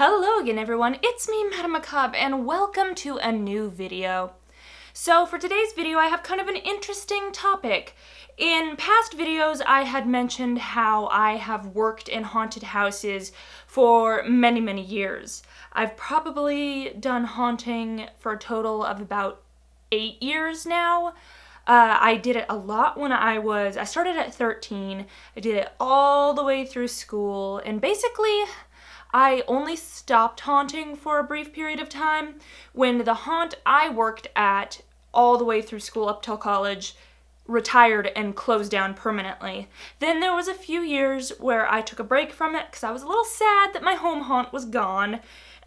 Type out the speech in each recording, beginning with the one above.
Hello again everyone, it's me Madame Macabre and welcome to a new video. So for today's video I have kind of an interesting topic. In past videos I had mentioned how I have worked in haunted houses for many years. I've probably done haunting for a total of about 8 years now. I did it a lot when I started at 13, I did it all the way through school, and basically I only stopped haunting for a brief period of time when the haunt I worked at all the way through school up till college retired and closed down permanently. Then there was a few years where I took a break from it because I was a little sad that my home haunt was gone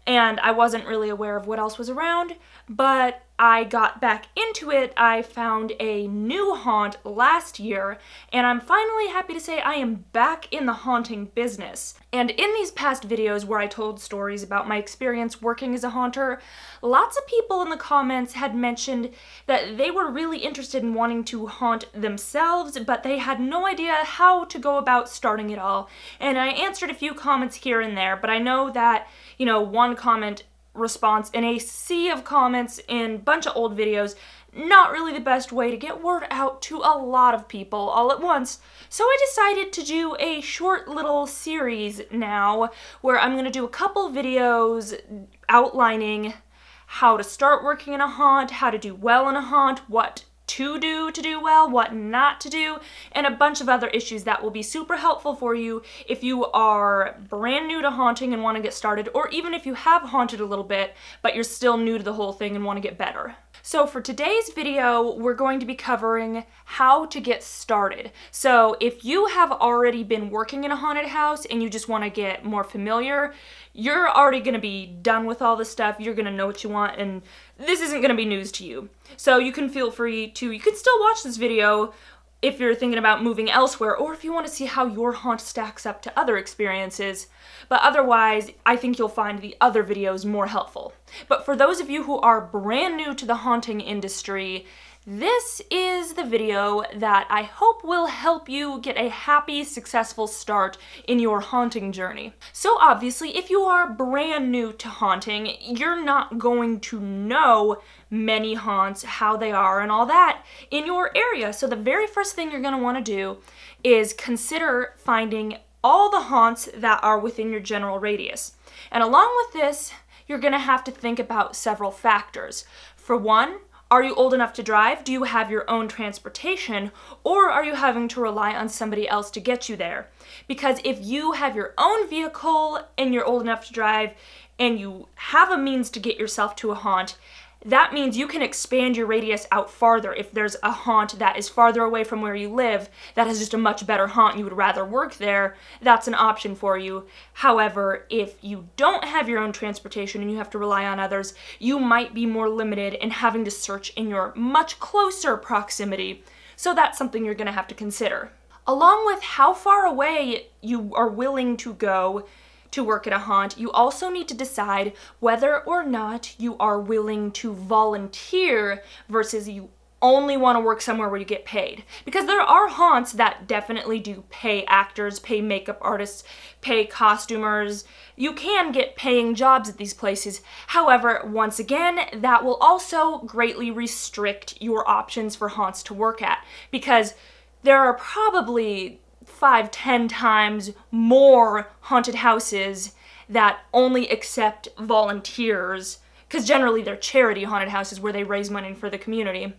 and I wasn't really aware of what else was around, but I got back into it. I found a new haunt last year, and I'm finally happy to say I am back in the haunting business. And in these past videos where I told stories about my experience working as a haunter, lots of people in the comments had mentioned that they were really interested in wanting to haunt themselves, but they had no idea how to go about starting it all. And I answered a few comments here and there, but I know that, one comment response in a sea of comments in a bunch of old videos, not really the best way to get word out to a lot of people all at once. So I decided to do a short little series now where I'm going to do a couple videos outlining how to start working in a haunt, how to do well in a haunt, what to do well, what not to do, and a bunch of other issues that will be super helpful for you if you are brand new to haunting and want to get started, or even if you have haunted a little bit, but you're still new to the whole thing and want to get better. So for today's video, we're going to be covering how to get started. So if you have already been working in a haunted house and you just want to get more familiar, you're already going to be done with all this stuff, you're going to know what you want, and this isn't going to be news to you. So you can feel free to, you can still watch this video if you're thinking about moving elsewhere, or if you want to see how your haunt stacks up to other experiences. But otherwise, I think you'll find the other videos more helpful. But for those of you who are brand new to the haunting industry, this is the video that I hope will help you get a happy, successful start in your haunting journey. So obviously, if you are brand new to haunting, you're not going to know many haunts, how they are, and all that in your area. So the very first thing you're going to want to do is consider finding all the haunts that are within your general radius. And along with this, you're going to have to think about several factors. For one, are you old enough to drive? Do you have your own transportation? Or are you having to rely on somebody else to get you there? Because if you have your own vehicle and you're old enough to drive and you have a means to get yourself to a haunt, that means you can expand your radius out farther. If there's a haunt that is farther away from where you live, that has just a much better haunt and you would rather work there, that's an option for you. However, if you don't have your own transportation and you have to rely on others, you might be more limited in having to search in your much closer proximity. So that's something you're going to have to consider. Along with how far away you are willing to go to work at a haunt, you also need to decide whether or not you are willing to volunteer versus you only want to work somewhere where you get paid. Because there are haunts that definitely do pay actors, pay makeup artists, pay costumers. You can get paying jobs at these places. However, once again, that will also greatly restrict your options for haunts to work at, because there are probably 5-10 times more haunted houses that only accept volunteers, because generally they're charity haunted houses where they raise money for the community,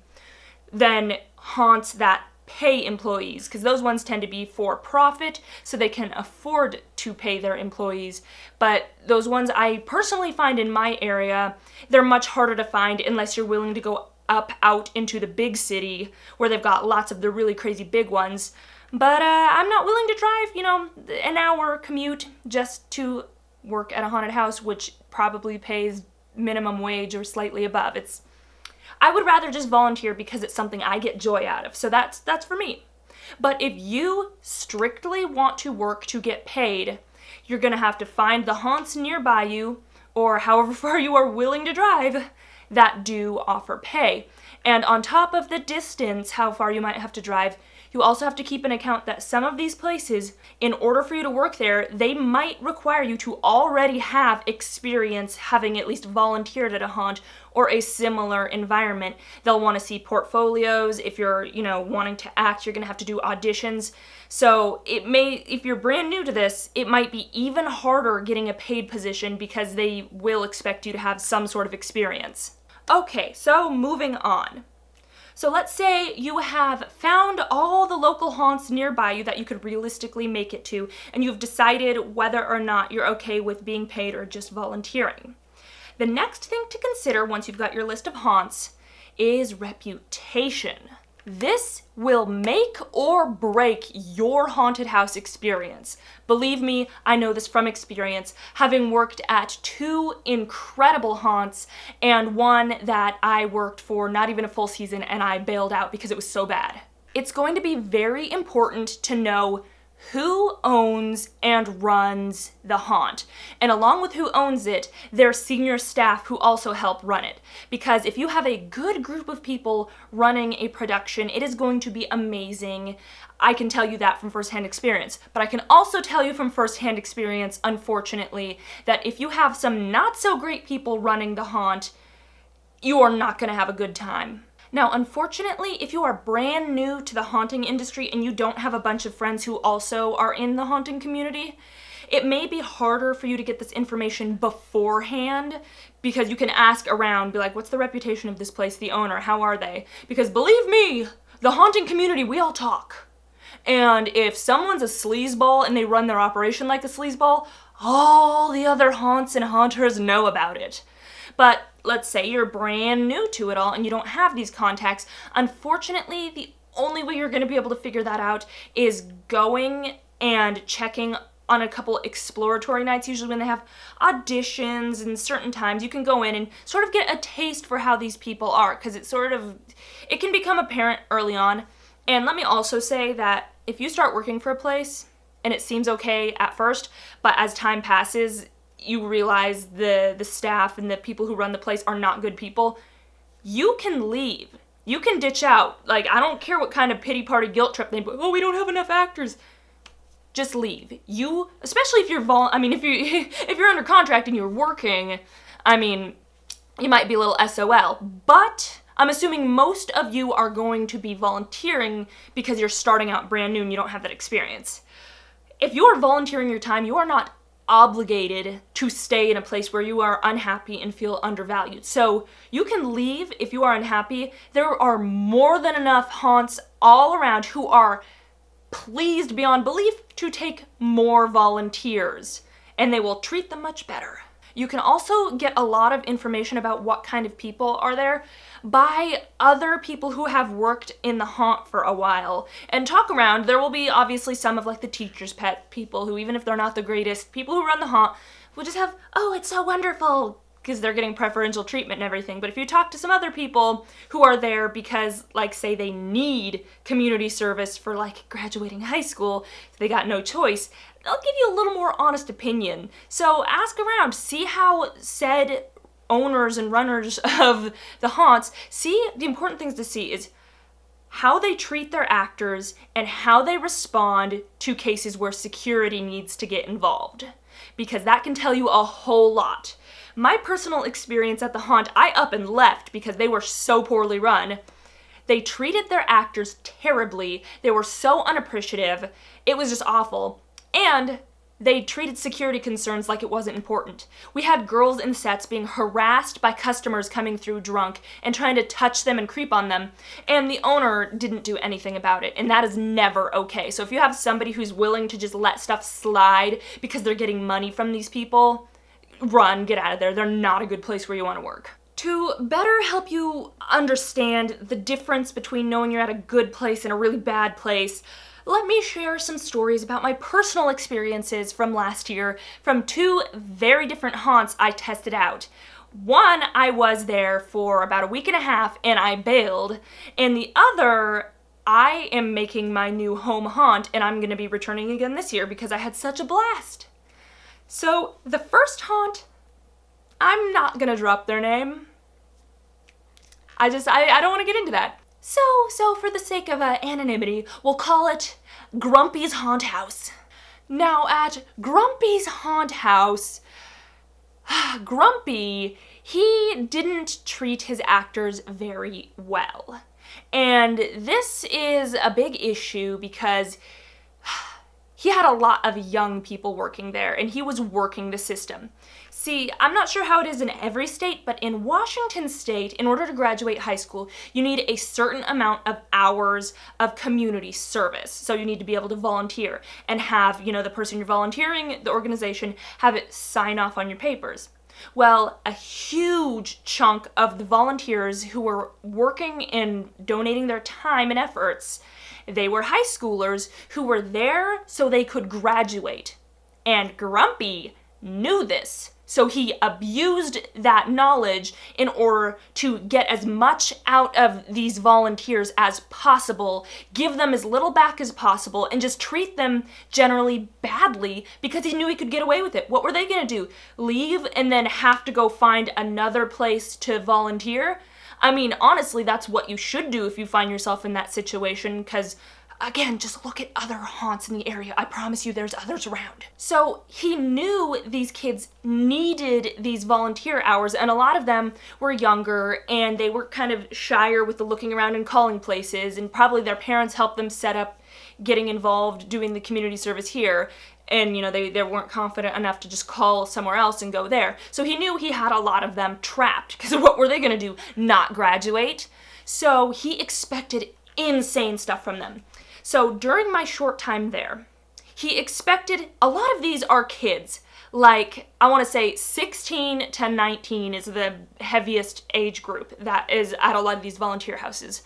than haunts that pay employees, because those ones tend to be for profit, so they can afford to pay their employees. But those ones I personally find in my area, they're much harder to find unless you're willing to go up out into the big city where they've got lots of the really crazy big ones. But I'm not willing to drive, an hour commute just to work at a haunted house, which probably pays minimum wage or slightly above. I would rather just volunteer because it's something I get joy out of. So that's for me. But if you strictly want to work to get paid, you're going to have to find the haunts nearby you, or however far you are willing to drive, that do offer pay. And on top of the distance, how far you might have to drive, You also have to keep in account that some of these places, in order for you to work there, they might require you to already have experience having at least volunteered at a haunt or a similar environment. They'll want to see portfolios. If you're, wanting to act, you're going to have to do auditions. So if you're brand new to this, it might be even harder getting a paid position because they will expect you to have some sort of experience. Okay, so moving on. So let's say you have found all the local haunts nearby you that you could realistically make it to, and you've decided whether or not you're okay with being paid or just volunteering. The next thing to consider once you've got your list of haunts is reputation. This will make or break your haunted house experience. Believe me, I know this from experience, having worked at 2 incredible haunts and one that I worked for not even a full season and I bailed out because it was so bad. It's going to be very important to know who owns and runs the haunt. And along with who owns it, their senior staff who also help run it. Because if you have a good group of people running a production, it is going to be amazing. I can tell you that from firsthand experience. But I can also tell you from firsthand experience, unfortunately, that if you have some not so great people running the haunt, you are not going to have a good time. Now, unfortunately, if you are brand new to the haunting industry and you don't have a bunch of friends who also are in the haunting community, it may be harder for you to get this information beforehand because you can ask around, be like, what's the reputation of this place, the owner, how are they? Because believe me, the haunting community, we all talk. And if someone's a sleazeball and they run their operation like a sleazeball, all the other haunts and haunters know about it. But let's say you're brand new to it all and you don't have these contacts. Unfortunately, the only way you're going to be able to figure that out is going and checking on a couple exploratory nights, usually when they have auditions and certain times. You can go in and sort of get a taste for how these people are, because it can become apparent early on. And let me also say that if you start working for a place and it seems okay at first, but as time passes, you realize the staff and the people who run the place are not good people, you can leave. You can ditch out. Like, I don't care what kind of pity party guilt trip they put. Oh, we don't have enough actors. Just leave. You, especially if you're if you're under contract and you're working, you might be a little SOL. But I'm assuming most of you are going to be volunteering because you're starting out brand new and you don't have that experience. If you are volunteering your time, you are not obligated to stay in a place where you are unhappy and feel undervalued. So you can leave if you are unhappy. There are more than enough haunts all around who are pleased beyond belief to take more volunteers, and they will treat them much better. You can also get a lot of information about what kind of people are there by other people who have worked in the haunt for a while and talk around. There will be obviously some of like the teacher's pet people who, even if they're not the greatest, people who run the haunt will just have, oh, it's so wonderful, because they're getting preferential treatment and everything. But if you talk to some other people who are there because, like, say they need community service for like graduating high school, they got no choice, they'll give you a little more honest opinion. So ask around, see how said owners and runners of the haunts, see, the important things to see is how they treat their actors and how they respond to cases where security needs to get involved, because that can tell you a whole lot. My personal experience at the haunt, I up and left because they were so poorly run. They treated their actors terribly. They were so unappreciative. It was just awful. And they treated security concerns like it wasn't important. We had girls in sets being harassed by customers coming through drunk and trying to touch them and creep on them, and the owner didn't do anything about it, and that is never okay. So if you have somebody who's willing to just let stuff slide because they're getting money from these people, run, get out of there. They're not a good place where you want to work. To better help you understand the difference between knowing you're at a good place and a really bad place, let me share some stories about my personal experiences from last year from 2 very different haunts I tested out. One, I was there for about a week and a half and I bailed, and the other, I am making my new home haunt and I'm going to be returning again this year because I had such a blast. So the first haunt, I'm not going to drop their name. I don't want to get into that. So for the sake of anonymity, we'll call it Grumpy's Haunt House. Now at Grumpy's Haunt House, Grumpy, he didn't treat his actors very well. And this is a big issue because he had a lot of young people working there, and he was working the system. See, I'm not sure how it is in every state, but in Washington state, in order to graduate high school, you need a certain amount of hours of community service. So you need to be able to volunteer and have, the person you're volunteering, the organization, have it sign off on your papers. Well, a huge chunk of the volunteers who were working and donating their time and efforts, they were high schoolers who were there so they could graduate. And Grumpy knew this, so he abused that knowledge in order to get as much out of these volunteers as possible, give them as little back as possible, and just treat them generally badly because he knew he could get away with it. What were they going to do? Leave and then have to go find another place to volunteer? I mean, honestly, that's what you should do if you find yourself in that situation, because again, just look at other haunts in the area. I promise you there's others around. So he knew these kids needed these volunteer hours, and a lot of them were younger and they were kind of shyer with the looking around and calling places, and probably their parents helped them set up getting involved doing the community service here. And, they weren't confident enough to just call somewhere else and go there. So he knew he had a lot of them trapped, because what were they going to do? Not graduate? So he expected insane stuff from them. So during my short time there, he expected, a lot of these are kids, like, I want to say 16 to 19 is the heaviest age group that is at a lot of these volunteer houses.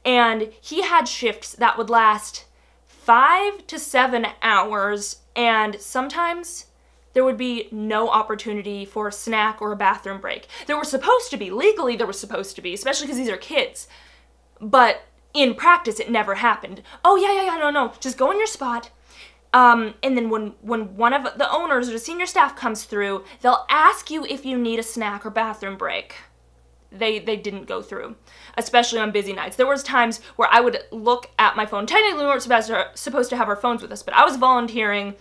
And he had shifts that would last 5 to 7 hours, and sometimes there would be no opportunity for a snack or a bathroom break. There were supposed to be, legally there was supposed to be, especially because these are kids. But in practice, it never happened. Oh, yeah, no, just go in your spot. And then when one of the owners or the senior staff comes through, they'll ask you if you need a snack or bathroom break. They didn't go through, especially on busy nights. There was times where I would look at my phone. Technically, we weren't supposed to have our phones with us, but I was volunteering.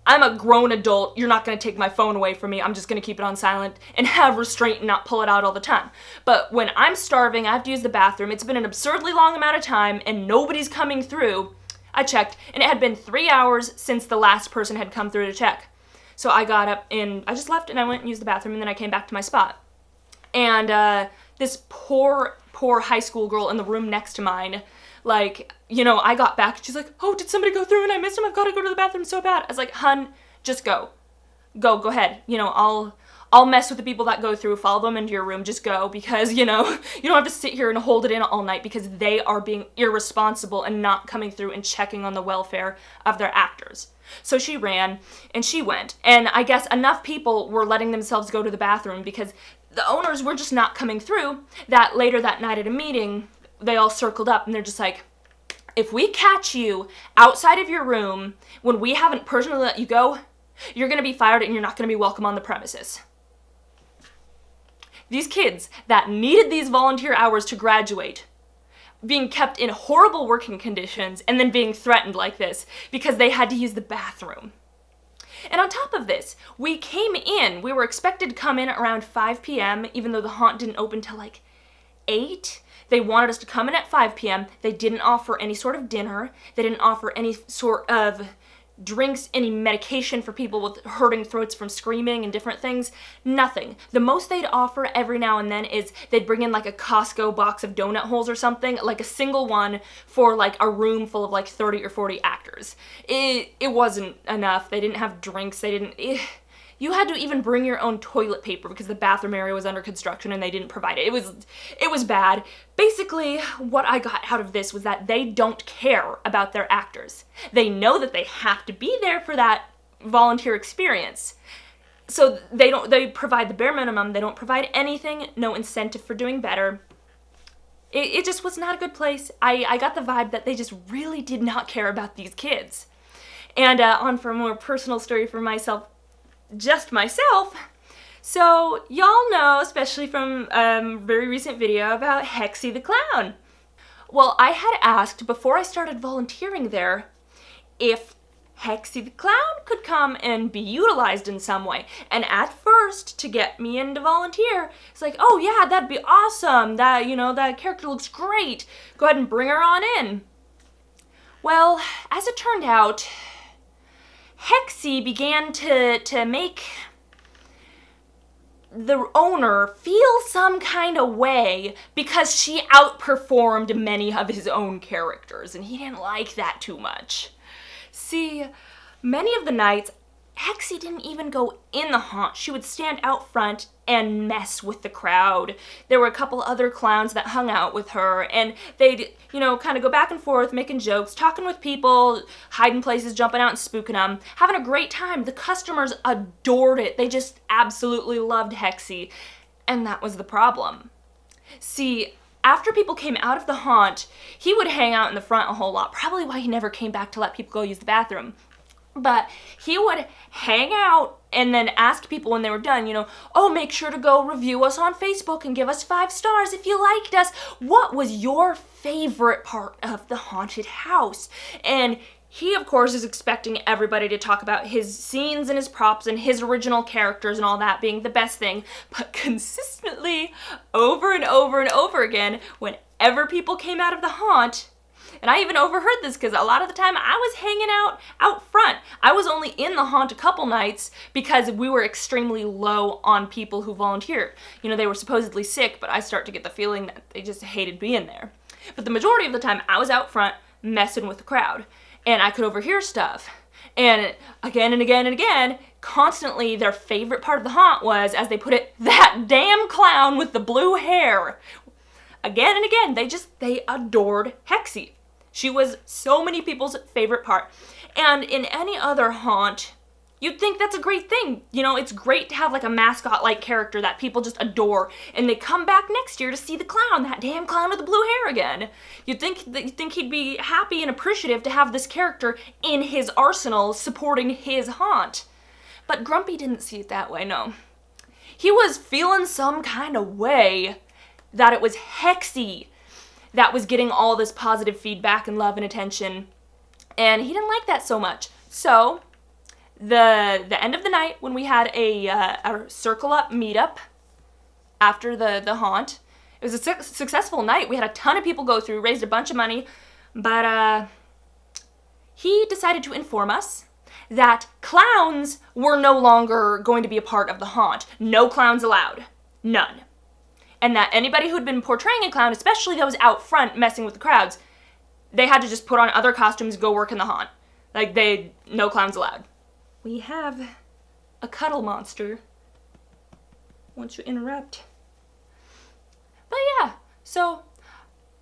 I'm a grown adult. You're not going to take my phone away from me. I'm just going to keep it on silent and have restraint and not pull it out all the time. But when I'm starving, I have to use the bathroom. It's been an absurdly long amount of time and nobody's coming through. I checked, and it had been 3 hours since the last person had come through to check. So I got up and I just left and I went and used the bathroom, and then I came back to my spot. And this poor high school girl in the room next to mine, I got back and she's like, oh, did somebody go through and I missed him? I've got to go to the bathroom so bad. I was like, hun, just go. Go ahead. I'll mess with the people that go through, follow them into your room, just go, because, you don't have to sit here and hold it in all night because they are being irresponsible and not coming through and checking on the welfare of their actors. So she ran and she went, and I guess enough people were letting themselves go to the bathroom because the owners were just not coming through, that later that night at a meeting, they all circled up and they're just like, if we catch you outside of your room when we haven't personally let you go, you're going to be fired and you're not going to be welcome on the premises. These kids that needed these volunteer hours to graduate, being kept in horrible working conditions and then being threatened like this because they had to use the bathroom. And on top of this, we were expected to come in around 5 p.m., even though the haunt didn't open till 8. They wanted us to come in at 5 p.m. They didn't offer any sort of dinner. They didn't offer any sort of drinks, any medication for people with hurting throats from screaming and different things. Nothing. The most they'd offer every now and then is they'd bring in a Costco box of donut holes or something, a single one for a room full of 30 or 40 actors. It wasn't enough. They didn't have drinks. You had to even bring your own toilet paper because the bathroom area was under construction and they didn't provide it. It was bad. Basically, what I got out of this was that they don't care about their actors. They know that they have to be there for that volunteer experience. So they provide the bare minimum. They don't provide anything, no incentive for doing better. It just was not a good place. I got the vibe that they just really did not care about these kids. And on for a more personal story for myself, just myself. So y'all know, especially from a very recent video, about Hexie the Clown. Well, I had asked before I started volunteering there if Hexie the Clown could come and be utilized in some way. And at first, to get me in to volunteer, it's like, oh yeah, that'd be awesome. That, that character looks great. Go ahead and bring her on in. Well, as it turned out, Hexie began to make the owner feel some kind of way because she outperformed many of his own characters, and he didn't like that too much. See, many of the nights, Hexie didn't even go in the haunt. She would stand out front and mess with the crowd. There were a couple other clowns that hung out with her, and they'd, kind of go back and forth, making jokes, talking with people, hiding places, jumping out and spooking them, having a great time. The customers adored it. They just absolutely loved Hexie, and that was the problem. See, after people came out of the haunt, he would hang out in the front a whole lot, probably why he never came back to let people go use the bathroom. But he would hang out and then ask people when they were done, oh, make sure to go review us on Facebook and give us 5 stars if you liked us. What was your favorite part of the haunted house? And he, of course, is expecting everybody to talk about his scenes and his props and his original characters and all that being the best thing. But consistently, over and over and over again, whenever people came out of the haunt, and I even overheard this because a lot of the time I was hanging out front. I was only in the haunt a couple nights because we were extremely low on people who volunteered. They were supposedly sick, but I start to get the feeling that they just hated being there. But the majority of the time I was out front messing with the crowd. And I could overhear stuff. And again and again and again, constantly their favorite part of the haunt was, as they put it, that damn clown with the blue hair. Again and again, they adored Hexie. She was so many people's favorite part. And in any other haunt, you'd think that's a great thing. It's great to have like a mascot-like character that people just adore, and they come back next year to see the clown, that damn clown with the blue hair again. You'd think he'd be happy and appreciative to have this character in his arsenal supporting his haunt. But Grumpy didn't see it that way, no. He was feeling some kind of way that it was Hexie that was getting all this positive feedback and love and attention, and he didn't like that so much. So the end of the night, when we had a circle up meetup after the haunt, it was a successful night. We had a ton of people go through, raised a bunch of money, but he decided to inform us that clowns were no longer going to be a part of the haunt. No clowns allowed. None. And that anybody who'd been portraying a clown, especially those out front messing with the crowds, they had to just put on other costumes and go work in the haunt. No clowns allowed. We have a cuddle monster. Won't you interrupt? But yeah, so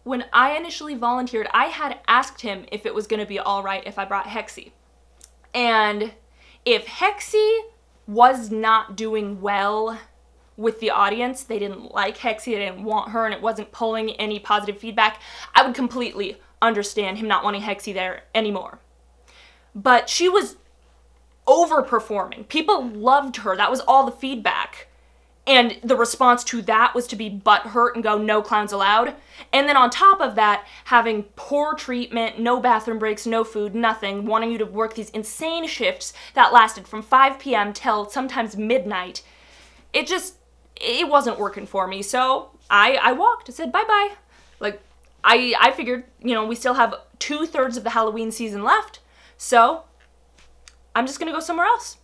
when I initially volunteered, I had asked him if it was going to be all right if I brought Hexie. And if Hexie was not doing well with the audience, they didn't like Hexie, they didn't want her, and it wasn't pulling any positive feedback, I would completely understand him not wanting Hexie there anymore. But she was overperforming. People loved her. That was all the feedback. And the response to that was to be butthurt and go, no clowns allowed. And then on top of that, having poor treatment, no bathroom breaks, no food, nothing, wanting you to work these insane shifts that lasted from 5 p.m. till sometimes midnight. It wasn't working for me. So I walked. I said, bye-bye. I figured, we still have 2/3 of the Halloween season left. So I'm just going to go somewhere else.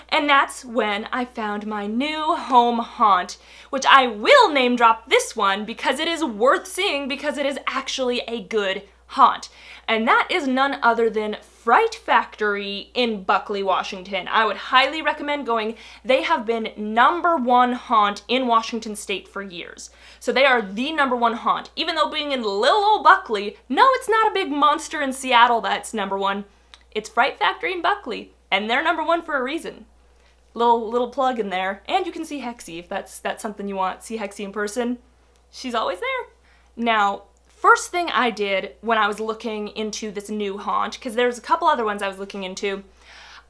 And that's when I found my new home haunt, which I will name drop this one because it is worth seeing, because it is actually a good haunt. And that is none other than Fright Factory in Buckley, Washington. I would highly recommend going. They have been #1 haunt in Washington State for years. So they are the #1 haunt. Even though being in little old Buckley, no, it's not a big monster in Seattle that's #1. It's Fright Factory in Buckley. And they're #1 for a reason. Little plug in there. And you can see Hexie if that's something you want. See Hexie in person. She's always there. Now, first thing I did when I was looking into this new haunt, because there's a couple other ones I was looking into,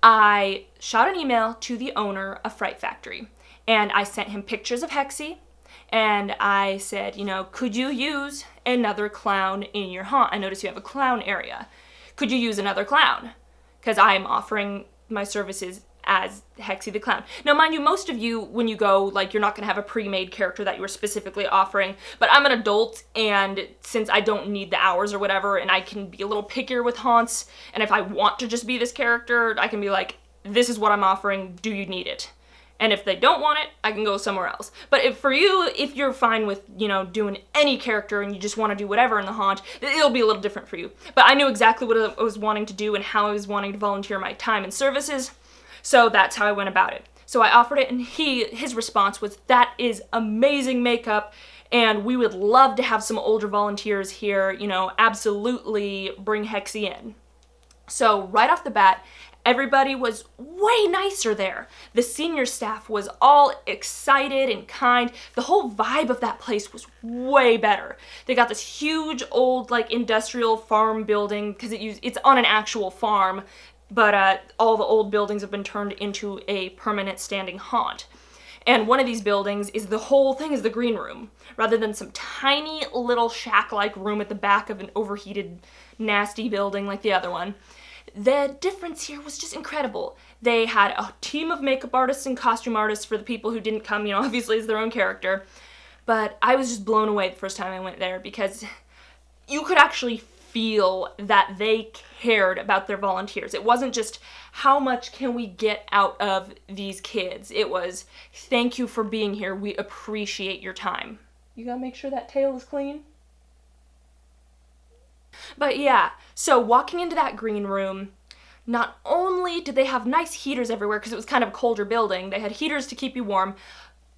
I shot an email to the owner of Fright Factory. And I sent him pictures of Hexie. and I said, you know, could you use another clown in your haunt? I noticed you have a clown area. Could you use another clown? Because I'm offering my services as Hexie the Clown. Now, mind you, most of you, when you go, like, you're not going to have a pre-made character that you were specifically offering, but I'm an adult, and since I don't need the hours or whatever, and I can be a little pickier with haunts, and if I want to just be this character, I can be like, this is what I'm offering, do you need it? And if they don't want it, I can go somewhere else. But if you're fine with, you know, doing any character and you just want to do whatever in the haunt, it'll be a little different for you. But I knew exactly what I was wanting to do and how I was wanting to volunteer my time and services, so that's how I went about it. So I offered it, and his response was, that is amazing makeup, and we would love to have some older volunteers here, you know, absolutely bring Hexie in. So right off the bat, everybody was way nicer there. The senior staff was all excited and kind. The whole vibe of that place was way better. They got this huge old, like, industrial farm building, because it's on an actual farm, but all the old buildings have been turned into a permanent standing haunt. And one of these buildings is the whole thing is the green room, rather than some tiny little shack-like room at the back of an overheated, nasty building like the other one. The difference here was just incredible. They had a team of makeup artists and costume artists for the people who didn't come, you know, obviously as their own character. But I was just blown away the first time I went there, because you could actually feel that they cared about their volunteers. It wasn't just, how much can we get out of these kids? It was, thank you for being here. We appreciate your time. You gotta make sure that tail is clean. But yeah, so walking into that green room, not only did they have nice heaters everywhere, because it was kind of a colder building, they had heaters to keep you warm.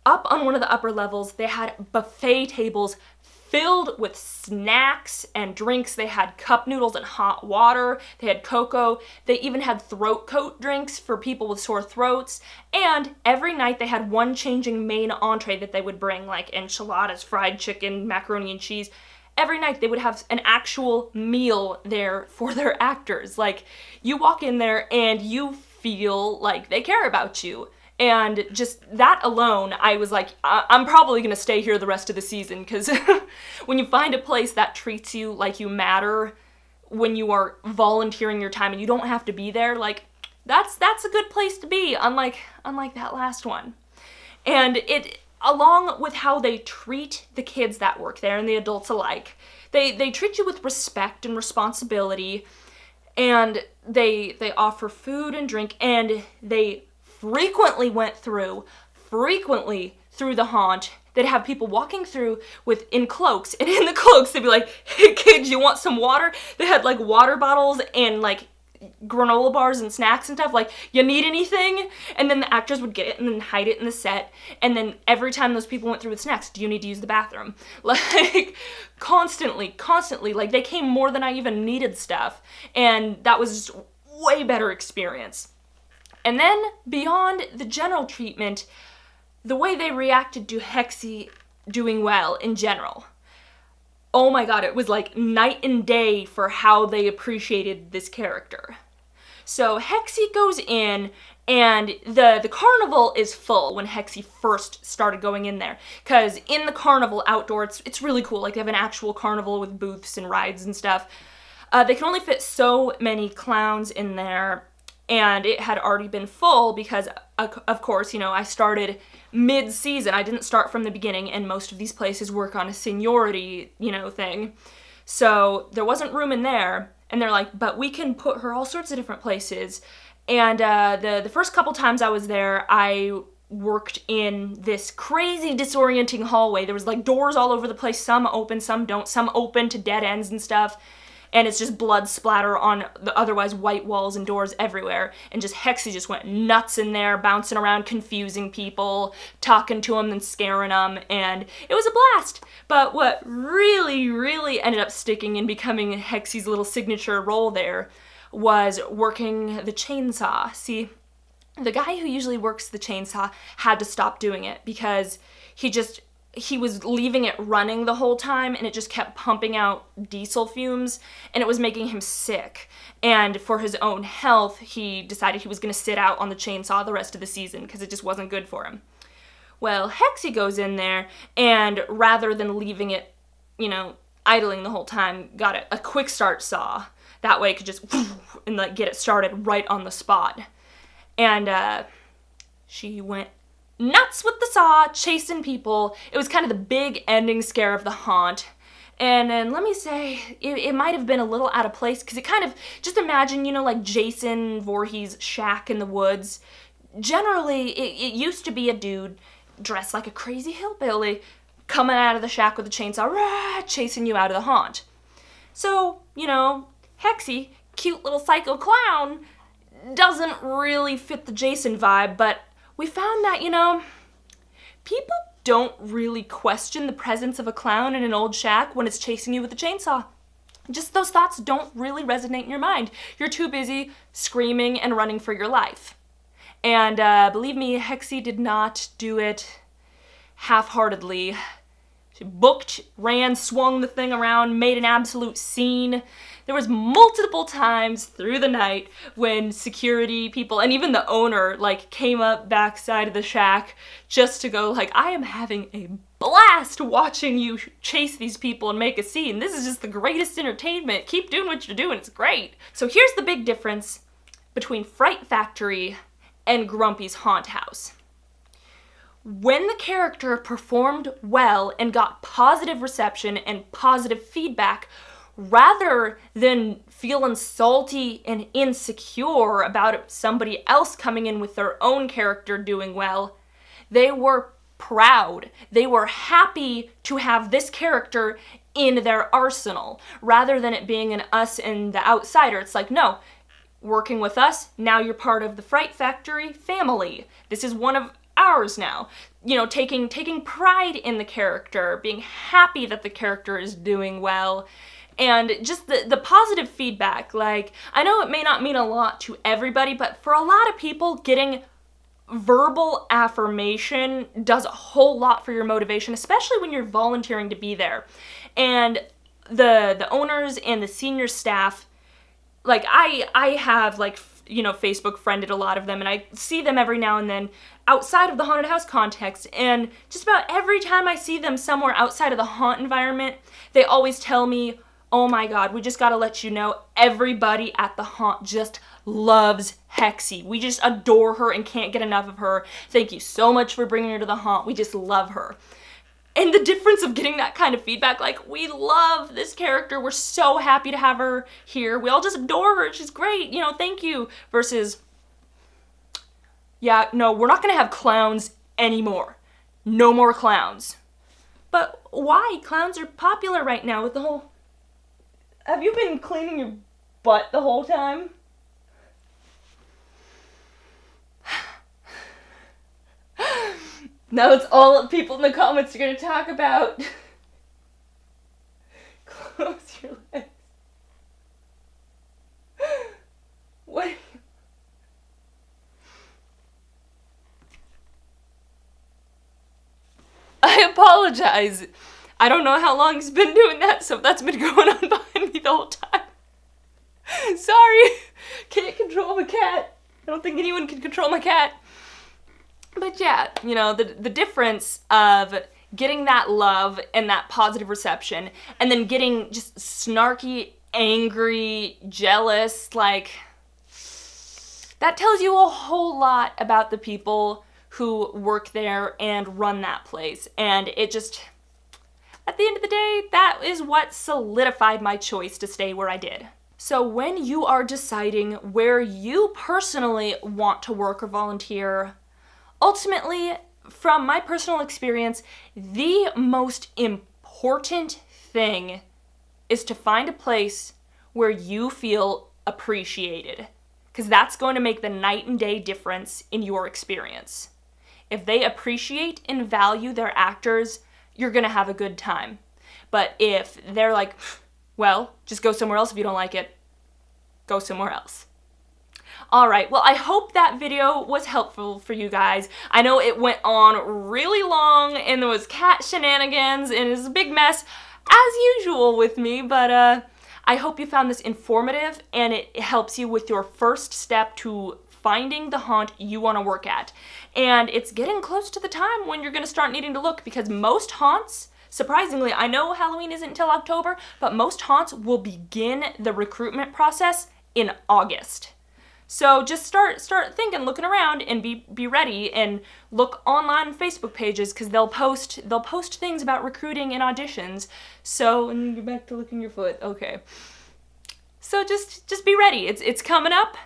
Up on one of the upper levels, they had buffet tables filled with snacks and drinks. They had cup noodles and hot water. They had cocoa. They even had throat coat drinks for people with sore throats. And every night they had one changing main entree that they would bring, like enchiladas, fried chicken, macaroni and cheese. Every night they would have an actual meal there for their actors. Like, you walk in there and you feel like they care about you. And just that alone, I was like, I'm probably going to stay here the rest of the season, because when you find a place that treats you like you matter when you are volunteering your time and you don't have to be there, like, that's a good place to be, unlike that last one. And it, along with how they treat the kids that work there and the adults alike, they treat you with respect and responsibility, and they offer food and drink, and they frequently through the haunt. They'd have people walking through in cloaks, and in the cloaks they'd be like, hey kids, you want some water? They had like water bottles and like granola bars and snacks and stuff, like, you need anything? And then the actors would get it and then hide it in the set, and then every time those people went through with snacks, do you need to use the bathroom? Like, constantly, like, they came more than I even needed stuff, and that was just way better experience. And then, beyond the general treatment, the way they reacted to Hexie doing well in general. Oh my god, it was like night and day for how they appreciated this character. So Hexie goes in, and the carnival is full when Hexie first started going in there. Because in the carnival outdoor, it's really cool. Like, they have an actual carnival with booths and rides and stuff. They can only fit so many clowns in there, and it had already been full because, of course, you know, I started mid-season. I didn't start from the beginning, and most of these places work on a seniority, you know, thing. So there wasn't room in there, and they're like, but we can put her all sorts of different places. And the first couple times I was there, I worked in this crazy disorienting hallway. There was like doors all over the place, some open, some don't, some open to dead ends and stuff. And it's just blood splatter on the otherwise white walls and doors everywhere. And just Hexie just went nuts in there, bouncing around, confusing people, talking to them and scaring them, and it was a blast. But what really, really ended up sticking and becoming Hexie's little signature role there was working the chainsaw. See, the guy who usually works the chainsaw had to stop doing it because he was leaving it running the whole time, and it just kept pumping out diesel fumes, and it was making him sick. And for his own health, he decided he was going to sit out on the chainsaw the rest of the season because it just wasn't good for him. Well, Hexie goes in there, and rather than leaving it, idling the whole time, got a quick start saw. That way it could just and get it started right on the spot. And she went nuts with the saw, chasing people. It was kind of the big ending scare of the haunt. And let me say, it might have been a little out of place, because it kind of, just imagine, like Jason Voorhees' shack in the woods. Generally, it used to be a dude dressed like a crazy hillbilly coming out of the shack with a chainsaw, chasing you out of the haunt. So, Hexie, cute little psycho clown, doesn't really fit the Jason vibe, but we found that, people don't really question the presence of a clown in an old shack when it's chasing you with a chainsaw. Just those thoughts don't really resonate in your mind. You're too busy screaming and running for your life. And believe me, Hexie did not do it half-heartedly. She booked, ran, swung the thing around, made an absolute scene. There was multiple times through the night when security people and even the owner came up backside of the shack just to go I am having a blast watching you chase these people and make a scene. This is just the greatest entertainment. Keep doing what you're doing. It's great. So here's the big difference between Fright Factory and Grumpies' Haunt House. When the character performed well and got positive reception and positive feedback, rather than feeling salty and insecure about somebody else coming in with their own character doing well, they were proud. They were happy to have this character in their arsenal, rather than it being an us and the outsider. It's no, working with us, now you're part of the Fright Factory family. This is one of ours now. Taking pride in the character, being happy that the character is doing well, and just the positive feedback. I know it may not mean a lot to everybody, but for a lot of people, getting verbal affirmation does a whole lot for your motivation, especially when you're volunteering to be there. And the owners and the senior staff, I have Facebook friended a lot of them, and I see them every now and then outside of the haunted house context, and just about every time I see them somewhere outside of the haunt environment, they always tell me, oh my god, we just gotta let you know, everybody at the haunt just loves Hexie. We just adore her and can't get enough of her. Thank you so much for bringing her to the haunt. We just love her. And the difference of getting that kind of feedback, we love this character, we're so happy to have her here, we all just adore her, she's great, thank you, versus, yeah, no, we're not gonna have clowns anymore. No more clowns. But why? Clowns are popular right now with the whole... Have you been cleaning your butt the whole time? Now it's all people in the comments are going to talk about. Close your legs. What? I apologize. I don't know how long he's been doing that, so that's been going on behind me the whole time. Sorry. Can't control my cat. I don't think anyone can control my cat. But yeah, the difference of getting that love and that positive reception, and then getting just snarky, angry, jealous, that tells you a whole lot about the people who work there and run that place. And it just, at the end of the day, that is what solidified my choice to stay where I did. So when you are deciding where you personally want to work or volunteer, ultimately, from my personal experience, the most important thing is to find a place where you feel appreciated, because that's going to make the night and day difference in your experience. If they appreciate and value their actors, you're going to have a good time. But if they're well, just go somewhere else if you don't like it, go somewhere else. Alright, well, I hope that video was helpful for you guys. I know it went on really long, and there was cat shenanigans, and it was a big mess, as usual with me, but I hope you found this informative, and it helps you with your first step to finding the haunt you want to work at. And it's getting close to the time when you're going to start needing to look, because most haunts, surprisingly, I know Halloween isn't until October, but most haunts will begin the recruitment process in August. So just start thinking, looking around, and be ready, and look online Facebook pages, because they'll post things about recruiting and auditions. So, and go back to licking your foot. Okay. So just be ready. It's coming up,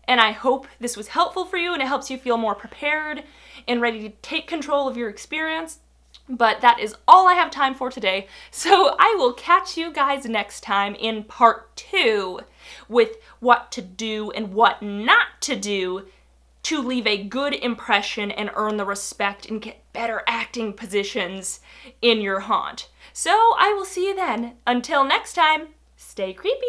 and I hope this was helpful for you and it helps you feel more prepared and ready to take control of your experience. But that is all I have time for today. So I will catch you guys next time in part 2 with what to do and what not to do to leave a good impression and earn the respect and get better acting positions in your haunt. So I will see you then. Until next time, stay creepy.